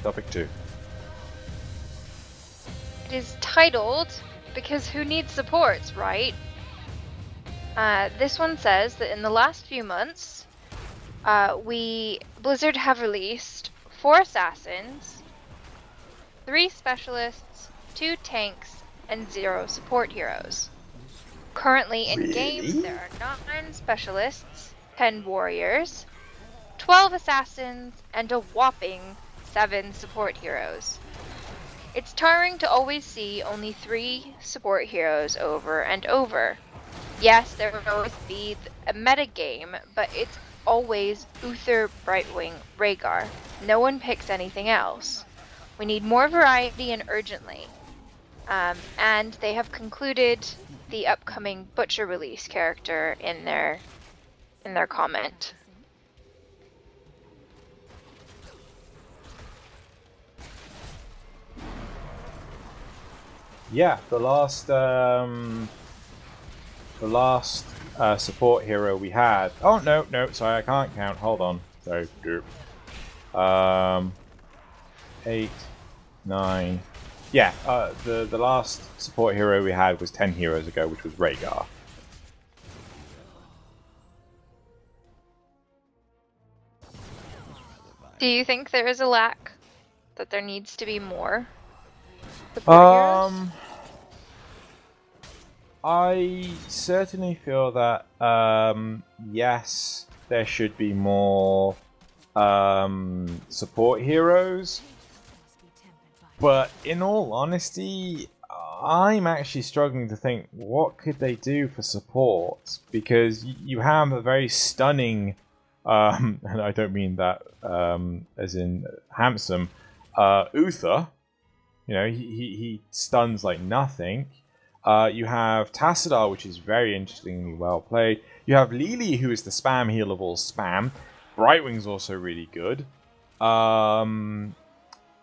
Topic 2. It is titled, because who needs supports, right? This one says that in the last few months, Blizzard have released 4 assassins, 3 specialists, 2 tanks, and 0 support heroes. Currently in game, there are 9 specialists, 10 warriors, 12 assassins, and a whopping 7 support heroes. It's tiring to always see only 3 support heroes over and over. Yes, there will always be a metagame, but it's always Uther, Brightwing, Rhaegar. No one picks anything else. We need more variety and urgently. And they have concluded the upcoming Butcher release character in their comment. Yeah, the last support hero we had. Oh no, sorry, I can't count. Hold on. So, 8, 9. Yeah, the last support hero we had was 10 heroes ago, which was Rhaegar. Do you think there is a lack? That there needs to be more support heroes? I certainly feel that yes, there should be more support heroes. But in all honesty, I'm actually struggling to think what could they do for support, because you have a very stunning, and I don't mean that as in handsome, Uther. You know, he stuns like nothing. You have Tassadar, which is very interestingly well played. You have Lili, who is the spam heal of all spam. Brightwing's also really good.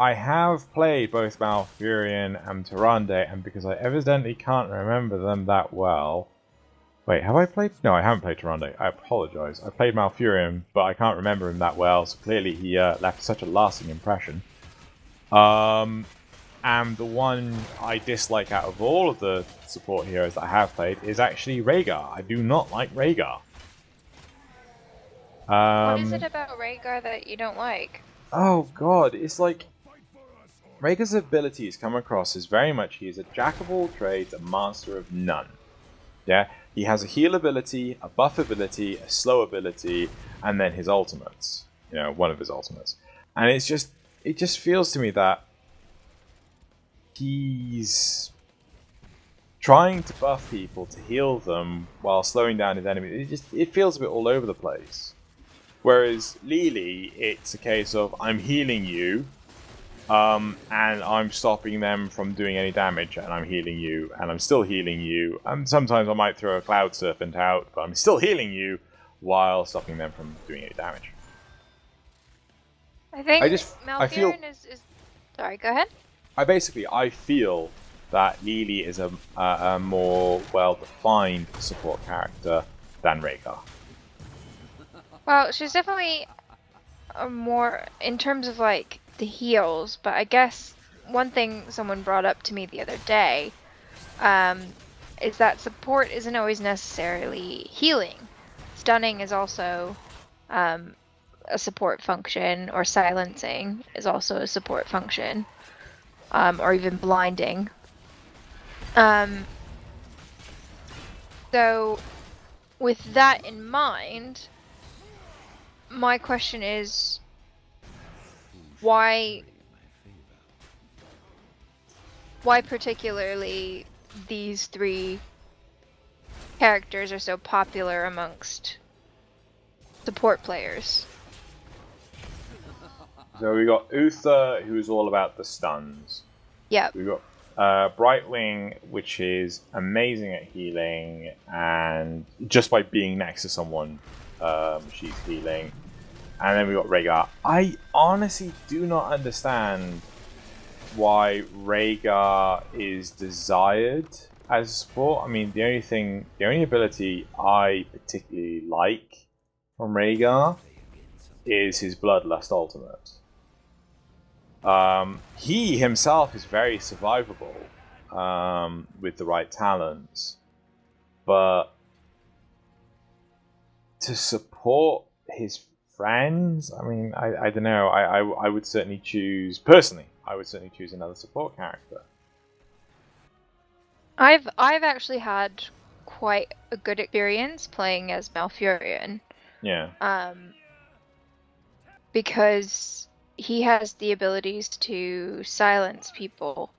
I have played both Malfurion and Tyrande, and because I evidently can't remember them that well... Wait, have I played? No, I haven't played Tyrande. I apologise. I played Malfurion, but I can't remember him that well, so clearly he left such a lasting impression. And the one I dislike out of all of the support heroes that I have played is actually Rhaegar. I do not like Rhaegar. What is it about Rhaegar that you don't like? Oh god, it's like... Rhaegar's abilities come across as very much he is a jack of all trades, a master of none. Yeah, he has a heal ability, a buff ability, a slow ability, and then his ultimates. You know, one of his ultimates. And it just feels to me that he's trying to buff people to heal them while slowing down his enemies. It feels a bit all over the place. Whereas Lili, it's a case of I'm healing you, and I'm stopping them from doing any damage, and I'm healing you, and I'm still healing you. And sometimes I might throw a Cloud Serpent out, but I'm still healing you while stopping them from doing any damage. I think Malfurion is... Sorry, go ahead. I feel that Lili is a more well-defined support character than Rhaegar. Well, she's definitely a more, in terms of like the heals, but I guess one thing someone brought up to me the other day is that support isn't always necessarily healing. Stunning is also a support function, or silencing is also a support function, or even blinding. So with that in mind, my question is, why particularly these 3 characters are so popular amongst support players? So we got Uther, who's all about the stuns. Yep. We got Brightwing, which is amazing at healing, and just by being next to someone, she's healing. And then we got Rhaegar. I honestly do not understand why Rhaegar is desired as a support. I mean, the only ability I particularly like from Rhaegar is his Bloodlust ultimate. He himself is very survivable with the right talents, but to support his friends, I mean, I don't know. I would certainly choose, personally, I would certainly choose another support character. I've actually had quite a good experience playing as Malfurion. Yeah. Because he has the abilities to silence people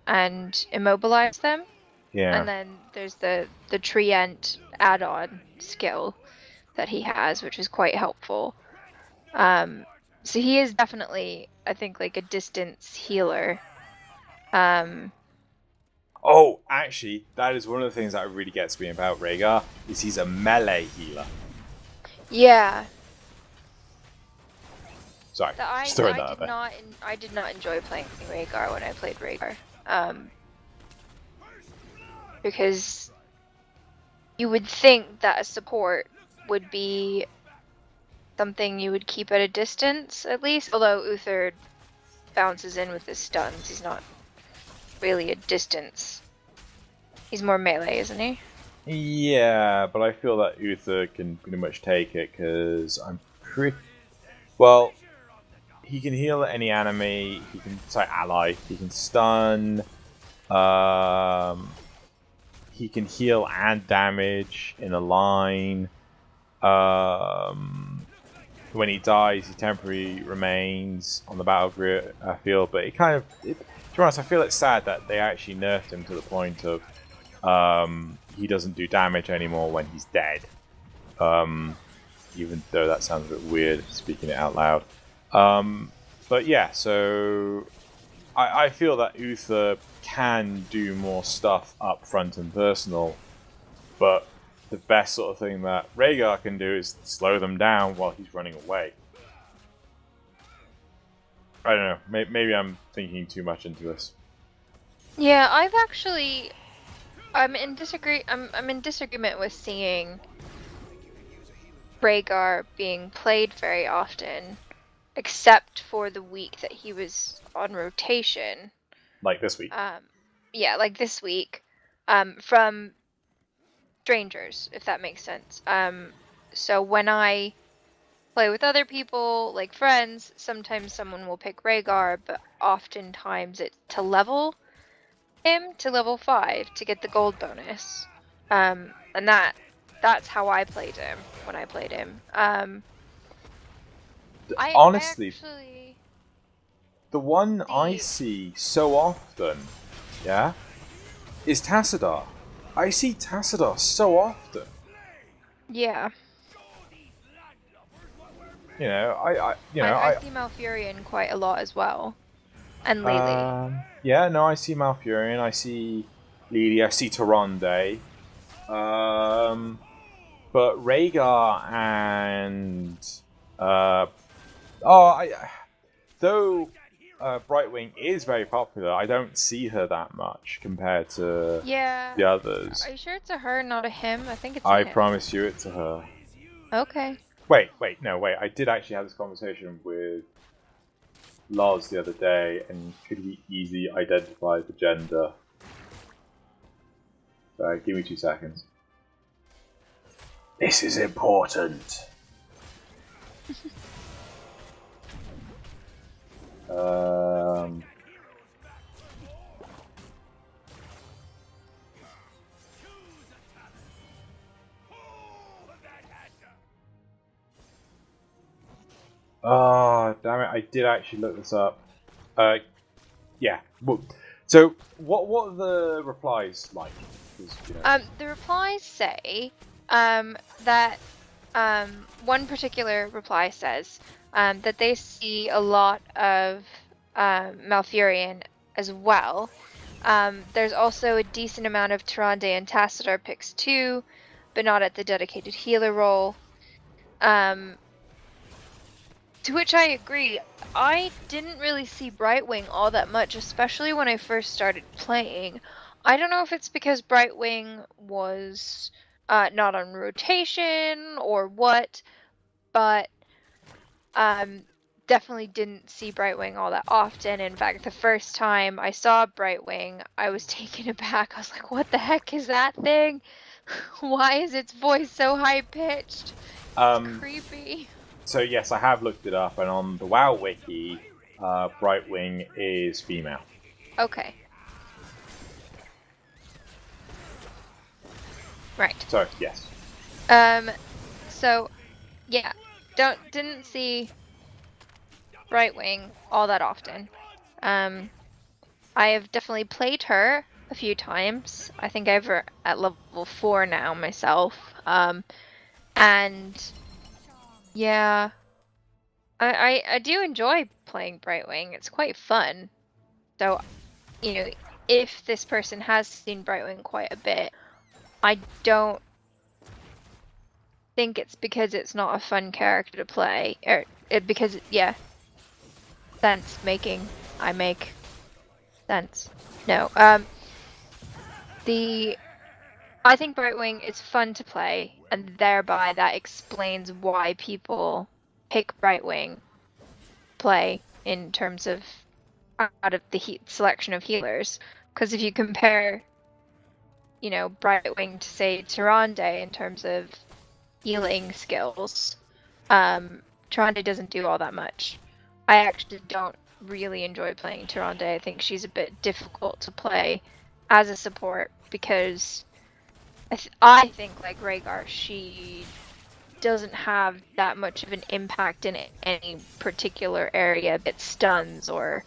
and immobilize them. Yeah. And then there's the Trient add-on skill that he has, which is quite helpful. So he is definitely, I think, like a distance healer. Oh, actually, that is one of the things that really gets me about Rhaegar, is he's a melee healer. Yeah. Sorry, just throwing that out there. I did not enjoy playing Rhaegar when I played Rhaegar. Because you would think that a support would be something you would keep at a distance, at least. Although Uther bounces in with his stuns, he's not really a distance. He's more melee, isn't he? Yeah, but I feel that Uther can pretty much take it, because I'm pretty... Well, he can heal any enemy, he can... Sorry, ally. He can stun. He can heal and damage in a line. When he dies, he temporarily remains on the battlefield, but it kind of... to be honest, I feel it's sad that they actually nerfed him to the point of he doesn't do damage anymore when he's dead. Even though that sounds a bit weird, speaking it out loud. But yeah, so I feel that Uther can do more stuff up front and personal, but the best sort of thing that Rhaegar can do is slow them down while he's running away. I don't know, maybe I'm thinking too much into this. Yeah, I'm in disagreement with seeing Rhaegar being played very often, except for the week that he was on rotation. Like this week. Yeah, like this week. From strangers, if that makes sense. So when I play with other people, like friends, sometimes someone will pick Rhaegar, but oftentimes it's to level him to level 5 to get the gold bonus. And that's how I played him when I played him. Honestly, actually... the one I see so often, yeah, is Tassadar. I see Tassadar so often. Yeah. You know, I see Malfurion quite a lot as well. And Lily. Yeah, no, I see Malfurion, I see Lily, I see Tyrande. But Rhaegar and though Brightwing is very popular, I don't see her that much compared to the others. Are you sure it's a her, not a him? I think it's I him. promise you it's a her. Okay. Wait, I did actually have this conversation with Loz the other day, and could he easily identify the gender? Sorry, give me 2 seconds. This is important. Oh, damn it, I did actually look this up. Yeah. So, what are the replies like? You know... The replies say that one particular reply says that they see a lot of Malfurion as well. There's also a decent amount of Tyrande and Tassadar picks too, but not at the dedicated healer role. To which I agree. I didn't really see Brightwing all that much, especially when I first started playing. I don't know if it's because Brightwing was not on rotation or what, but definitely didn't see Brightwing all that often. In fact, the first time I saw Brightwing, I was taken aback. I was like, what the heck is that thing? Why is its voice so high-pitched? It's creepy. So yes, I have looked it up, and on the WoW wiki, Brightwing is female. Okay. Right. So yes. So, yeah, didn't see Brightwing all that often. I have definitely played her a few times. I think I'm at level 4 now myself. And yeah, I do enjoy playing Brightwing. It's quite fun. So, you know, if this person has seen Brightwing quite a bit, I don't think it's because it's not a fun character to play, or because, yeah, sense making. I make sense. No, I think Brightwing is fun to play, and thereby that explains why people pick Brightwing play in terms of out of the selection of healers. Because if you compare, you know, Brightwing to say Tyrande in terms of healing skills, Tyrande doesn't do all that much. I actually don't really enjoy playing Tyrande. I think she's a bit difficult to play as a support because I think, like Rhaegar, she doesn't have that much of an impact in any particular area, be it stuns or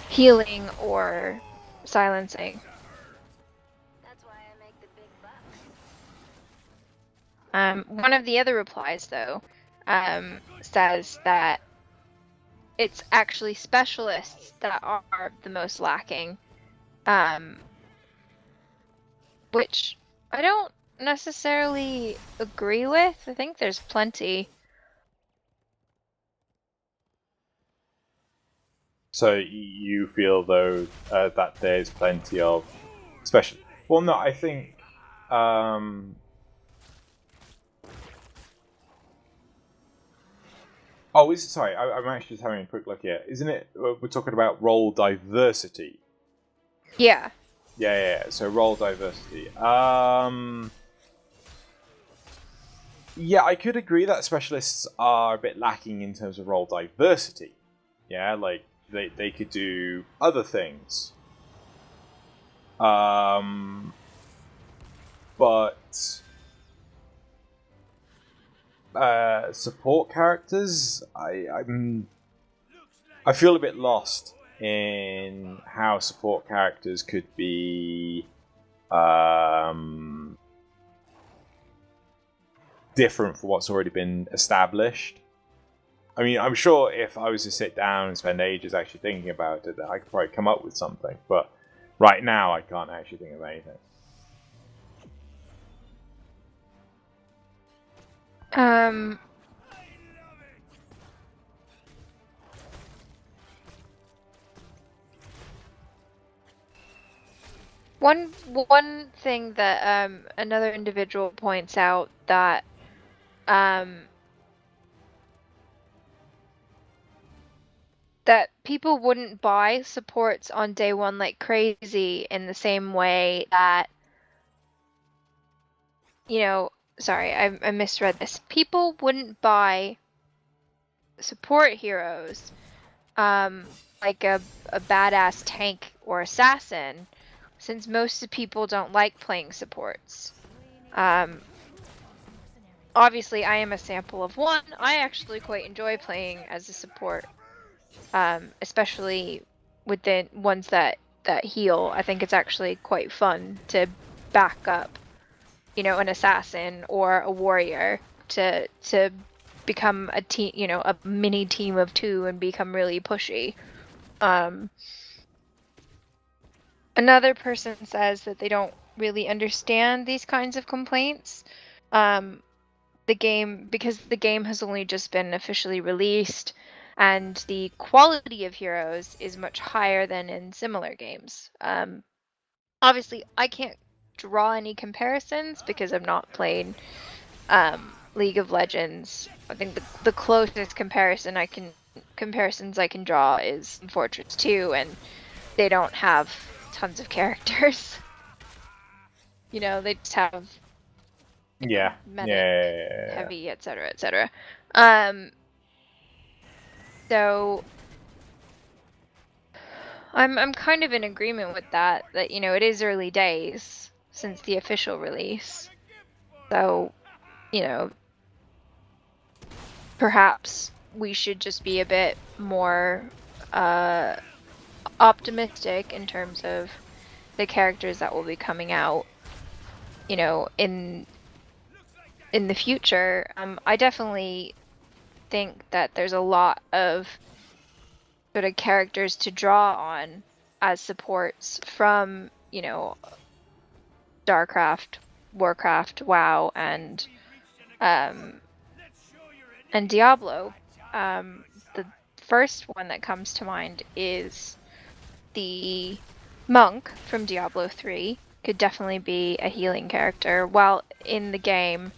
healing or silencing. That's why I make the big bucks. One of the other replies, though, says that it's actually specialists that are the most lacking, which I don't necessarily agree with. I think there's plenty. So you feel though that there's plenty of special. Well, no, I think. Oh, sorry. I'm actually just having a quick look here. Isn't it? We're talking about role diversity. Yeah. Yeah. So role diversity. Yeah, I could agree that specialists are a bit lacking in terms of role diversity. Yeah, like they could do other things. But support characters, I feel a bit lost in how support characters could be different from what's already been established. I mean, I'm sure if I was to sit down and spend ages actually thinking about it, that I could probably come up with something. But right now, I can't actually think of anything. One thing that another individual points out that that people wouldn't buy supports on day one like crazy in the same way that, you know, sorry, I misread this. People wouldn't buy support heroes like a badass tank or assassin, since most of the people don't like playing supports. Obviously, I am a sample of one. I actually quite enjoy playing as a support, especially with the ones that heal. I think it's actually quite fun to back up, you know, an assassin or a warrior to become a team, you know, a mini team of 2 and become really pushy. Another person says that they don't really understand these kinds of complaints. Because the game has only just been officially released, and the quality of heroes is much higher than in similar games. Obviously, I can't draw any comparisons because I've not played League of Legends. I think the closest comparisons I can draw is Fortress 2, and they don't have tons of characters. You know, they just have Yeah. medic, Yeah. heavy, etc., etc. So I'm kind of in agreement with that you know, it is early days since the official release. So, you know, perhaps we should just be a bit more optimistic in terms of the characters that will be coming out, you know, in the future. I definitely think that there's a lot of sort of characters to draw on as supports from, you know, StarCraft, Warcraft, WoW, and Diablo. The first one that comes to mind is the monk from Diablo 3. Could definitely be a healing character. While in the game,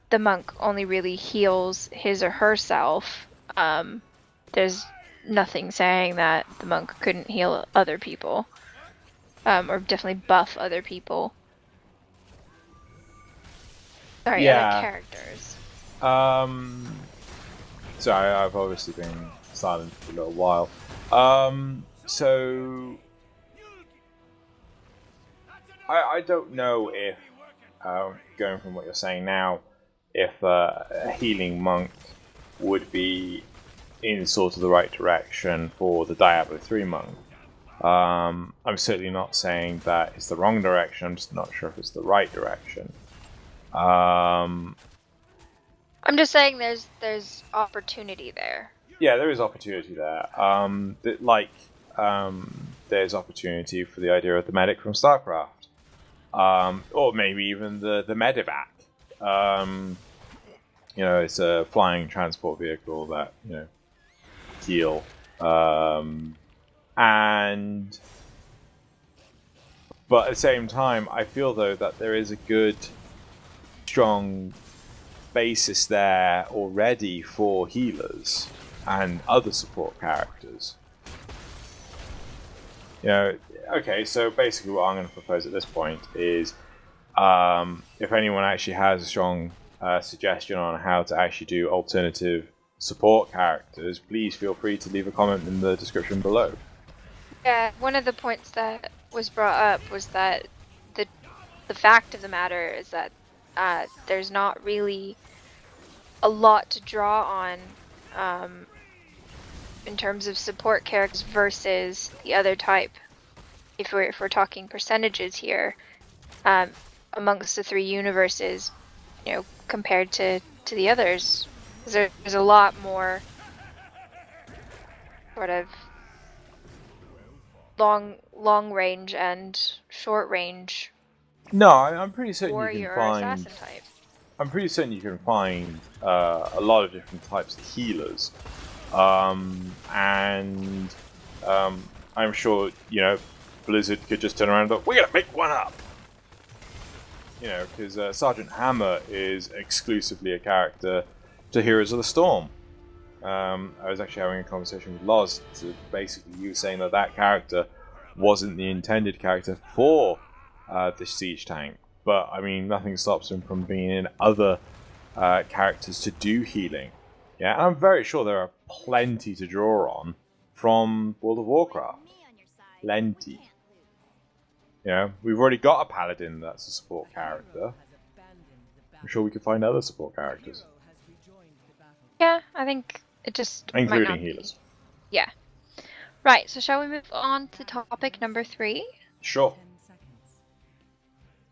the monk only really heals his or herself. There's nothing saying that the monk couldn't heal other people, or definitely buff other people. Sorry, other characters. Sorry, I've obviously been silent for a little while. So I don't know if, going from what you're saying now, if a healing monk would be in sort of the right direction for the Diablo 3 monk. I'm certainly not saying that it's the wrong direction, I'm just not sure if it's the right direction. I'm just saying there's opportunity there. Yeah, there is opportunity there. There's opportunity for the idea of the medic from StarCraft. Or maybe even the medevac. You know, it's a flying transport vehicle that, you know, heal. But at the same time, I feel though that there is a good, strong basis there already for healers and other support characters. You know, okay, so basically what I'm going to propose at this point is, if anyone actually has a strong suggestion on how to actually do alternative support characters, please feel free to leave a comment in the description below. Yeah, one of the points that was brought up was that the fact of the matter is that there's not really a lot to draw on in terms of support characters versus the other type. If we're talking percentages here, amongst the three universes, you know, compared to the others, there's a lot more sort of long range and short range. No, I'm pretty certain warrior you can or find. assassin type. I'm pretty certain you can find a lot of different types of healers, and I'm sure, you know, Blizzard could just turn around and go, "We're gonna make one up." You know, because Sergeant Hammer is exclusively a character to Heroes of the Storm. I was actually having a conversation with Loz, to basically you saying that character wasn't the intended character for the siege tank, but I mean, nothing stops him from bringing in other characters to do healing. Yeah, and I'm very sure there are plenty to draw on from World of Warcraft. Plenty. You know, we've already got a paladin that's a support character. I'm sure we could find other support characters. Yeah, I think it just including might not healers. Be. Yeah. Right, so shall we move on to topic number 3? Sure.